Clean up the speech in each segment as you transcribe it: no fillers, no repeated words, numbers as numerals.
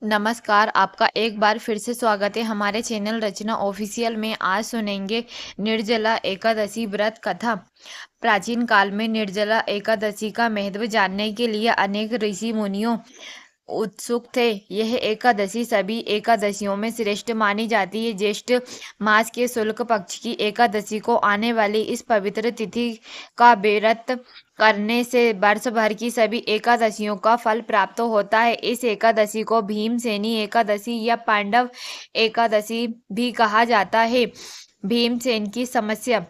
नमस्कार, आपका एक बार फिर से स्वागत है हमारे चैनल रचना ऑफिशियल में। आज सुनेंगे निर्जला एकादशी व्रत कथा। प्राचीन काल में निर्जला एकादशी का महत्व जानने के लिए अनेक ऋषि मुनियों उत्सुक थे। यह एकादशी सभी एकादशियों में श्रेष्ठ मानी जाती है। ज्येष्ठ मास के शुक्ल पक्ष की एकादशी को आने वाली इस पवित्र तिथि का व्रत करने से वर्ष भर की सभी एकादशियों का फल प्राप्त होता है। इस एकादशी को भीमसेनी एकादशी या पांडव एकादशी भी कहा जाता है। भीमसेन की समस्या।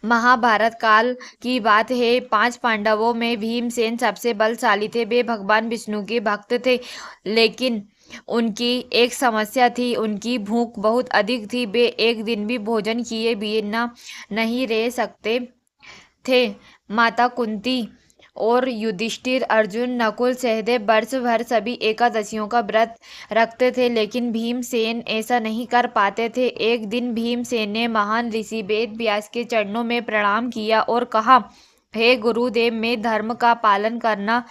महाभारत काल की बात है। 5 पांडवों में भीमसेन सबसे बलशाली थे। वे भगवान विष्णु के भक्त थे, लेकिन उनकी एक समस्या थी। उनकी भूख बहुत अधिक थी। वे एक दिन भी भोजन किए बिना नहीं रह सकते थे। माता कुंती और युधिष्ठिर, अर्जुन, नकुल, सहदेव वर्ष भर सभी एकादशियों का व्रत रखते थे, लेकिन भीमसेन ऐसा नहीं कर पाते थे। एक दिन भीमसेन ने महान ऋषि वेद व्यास के चरणों में प्रणाम किया और कहा, हे गुरुदेव, मैं धर्म का पालन करना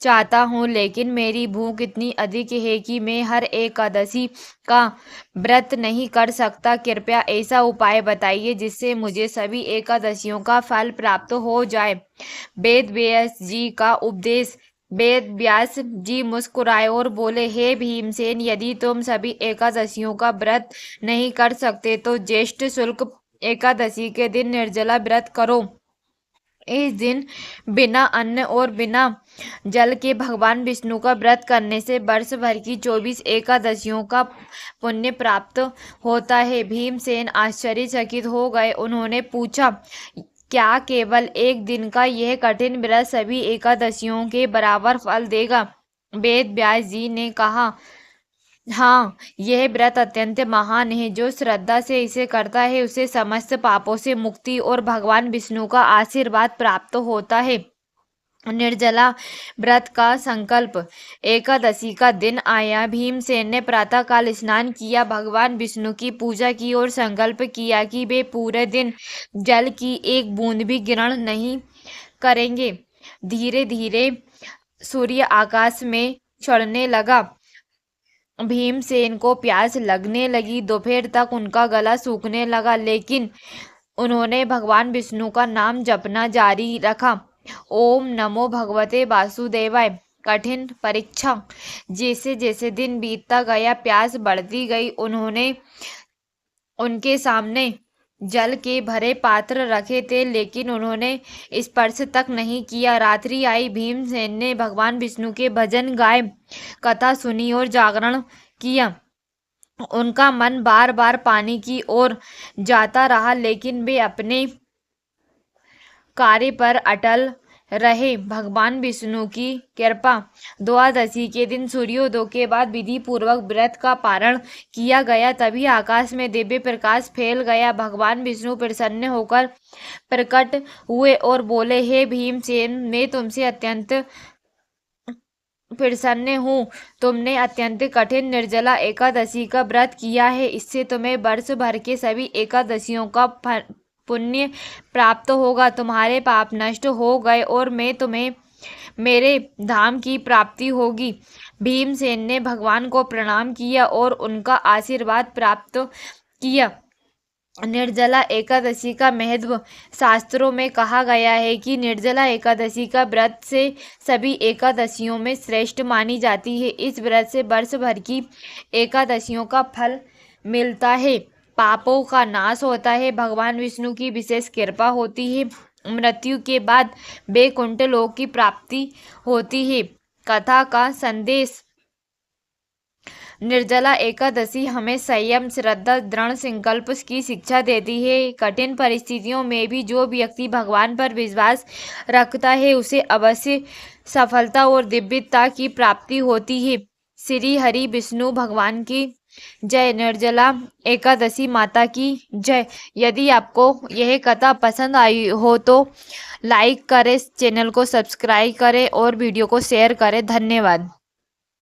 चाहता हूँ, लेकिन मेरी भूख इतनी अधिक है कि मैं हर एकादशी का व्रत नहीं कर सकता। कृपया ऐसा उपाय बताइए जिससे मुझे सभी एकादशियों का फल प्राप्त हो जाए। वेद व्यास जी का उपदेश। वेद व्यास जी मुस्कुराए और बोले, हे भीमसेन, यदि तुम सभी एकादशियों का व्रत नहीं कर सकते तो ज्येष्ठ शुक्ल एकादशी के दिन निर्जला व्रत करो। इस दिन बिना अन्न और बिना जल के भगवान विष्णु का व्रत करने से वर्ष भर की 24 एकादशियों का पुण्य प्राप्त होता है। भीमसेन आश्चर्यचकित हो गए। उन्होंने पूछा, क्या केवल एक दिन का यह कठिन व्रत सभी एकादशियों के बराबर फल देगा? वेद व्यास जी ने कहा, हाँ, यह व्रत अत्यंत महान है। जो श्रद्धा से इसे करता है उसे समस्त पापों से मुक्ति और भगवान विष्णु का आशीर्वाद प्राप्त होता है। निर्जला व्रत का संकल्प। एकादशी का दिन आया। भीमसेन ने प्रातःकाल स्नान किया, भगवान विष्णु की पूजा की और संकल्प किया कि वे पूरे दिन जल की एक बूंद भी ग्रहण नहीं करेंगे। धीरे धीरे सूर्य आकाश में चढ़ने लगा। भीमसेन को प्यास लगने लगी। दोपहर तक उनका गला सूखने लगा, लेकिन उन्होंने भगवान विष्णु का नाम जपना जारी रखा। ओम नमो भगवते वासुदेवाय। कठिन परीक्षा। जैसे जैसे दिन बीतता गया, प्यास बढ़ती गई। उन्होंने उनके सामने जल के भरे पात्र रखे थे, लेकिन उन्होंने स्पर्श तक नहीं किया। रात्रि आई। भीमसेन ने भगवान विष्णु के भजन गाए, कथा सुनी और जागरण किया। उनका मन बार बार पानी की ओर जाता रहा, लेकिन वे अपने कार्य पर अटल रहे। भगवान विष्णु की कृपा। द्वादशी के दिन सूर्योदय के बाद विधि पूर्वक व्रत का पारण किया गया। तभी आकाश में दिव्य प्रकाश फैल गया। भगवान विष्णु प्रसन्न होकर प्रकट हुए और बोले, हे भीमसेन, मैं तुमसे अत्यंत प्रसन्न हूँ। तुमने अत्यंत कठिन निर्जला एकादशी का व्रत किया है। इससे तुम्हें वर्ष भर के सभी एकादशियों का पुण्य प्राप्त होगा। तुम्हारे पाप नष्ट हो गए और मैं तुम्हें मेरे धाम की प्राप्ति होगी। भीमसेन ने भगवान को प्रणाम किया और उनका आशीर्वाद प्राप्त किया। निर्जला एकादशी का महत्व। शास्त्रों में कहा गया है कि निर्जला एकादशी का व्रत से सभी एकादशियों में श्रेष्ठ मानी जाती है। इस व्रत से वर्ष भर की एकादशियों का फल मिलता है। पापों का नाश होता है। भगवान विष्णु की विशेष कृपा होती है। मृत्यु के बाद वैकुंठ लोक की प्राप्ति होती है। कथा का संदेश। निर्जला एकादशी हमें संयम, श्रद्धा, दृढ़ संकल्प की शिक्षा देती है। कठिन परिस्थितियों में भी जो व्यक्ति भगवान पर विश्वास रखता है उसे अवश्य सफलता और दिव्यता की प्राप्ति होती है। श्री हरि विष्णु भगवान की जय। निर्जला एकादशी माता की जय। यदि आपको यह कथा पसंद आई हो तो लाइक करें, चैनल को सब्सक्राइब करें और वीडियो को शेयर करें। धन्यवाद।